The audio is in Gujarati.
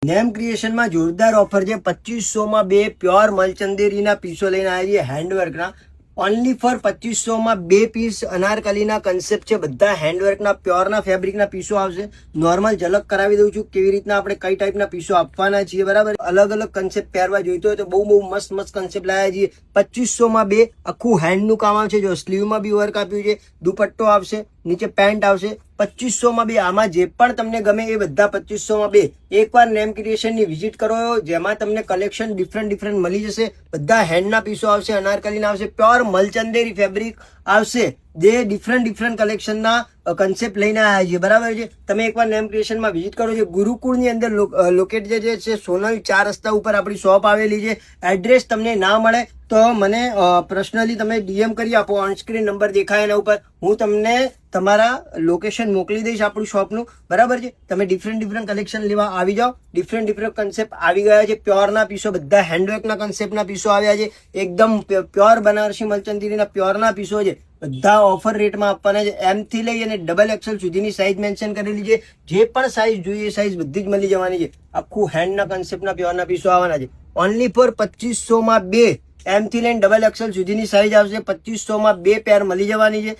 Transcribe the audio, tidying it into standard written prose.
નેમ ક્રિએશનમાં જોરદાર ઓફર છે. 2500માં બે પ્યોર મલચંદેરીના પીસો લઈને આવ્યા છે હેન્ડવર્કના. ઓનલી ફોર 2500માં બે પીસ અનારકલીના કન્સેપ્ટ છે. બધા હેન્ડવર્કના પ્યોરના ફેબ્રિકના પીસો આવશે. નોર્મલ ઝલક કરાવી દઉં છું કેવી રીતના આપણે કઈ ટાઈપના પીસો આપવાના છીએ. બરાબર, અલગ અલગ કન્સેપ્ટ પહેરવા જોઈતો હોય તો બહુ મસ્ત કન્સેપ્ટ લાવ્યા છીએ. 2500માં બે આખું હેન્ડનું કામ આવશે. જો સ્લીવમાં બી વર્ક આપ્યું છે, દુપટ્ટો આવશે, નીચે પેન્ટ આવશે. 2500માં બે આમાં જે પણ તમને ગમે એ બધા 2500માં બે. એકવાર નેમ ક્રિએશનની વિઝિટ કરો, જેમાં તમને કલેક્શન ડિફરન્ટ મળી જશે. બધા હેન્ડના પીસો આવશે, અનારકલીના આવશે, પ્યોર મલચંદેરી ફેબ્રિક આવશે, જે ડિફરન્ટ કલેક્શનના કન્સેપ્ટ લઈને આવ્યા છે. બરાબર છે, તમે એકવાર નેમ ક્રિએશનમાં વિઝિટ કરો છો. ગુરુકુળની અંદર લોકેટ જે છે સોનલ 4 રસ્તા ઉપર આપણી શોપ આવેલી છે. એડ્રેસ તમને ના મળે તો મને પર્સનલી તમે ડીએમ કરી આપો. ઓનસ્ક્રીન નંબર દેખાય એના ઉપર, હું તમને તમારા લોકેશન મોકલી દઈશ આપણું શોપનું. બરાબર છે, તમે ડિફરન્ટ કલેક્શન લેવા આવી જાઓ. ડિફરન્ટ કન્સેપ્ટ આવી ગયા છે. પ્યોરના પીસો, બધા હેન્ડવર્કના કન્સેપ્ટના પીસો આવ્યા છે. એકદમ પ્યોર બનારસી મલચંદીરીના પ્યોરના પીસો છે. બધા ઓફર રેટમાં આપવાના છે. એમ થી લઈ અને XXL સુધીની સાઈઝ મેન્શન કરેલી છે. જે પણ સાઈઝ જોઈએ એ સાઈઝ બધી જ મળી જવાની છે. આખું હેન્ડના કન્સેપ્ટના પ્યોરના પીસો આવવાના છે. ઓનલી ફોર 2500માં બે. એમ થી લઈને XXL સુધીની સાઈઝ આવશે. 2500માં બે પેર મળી જવાની છે.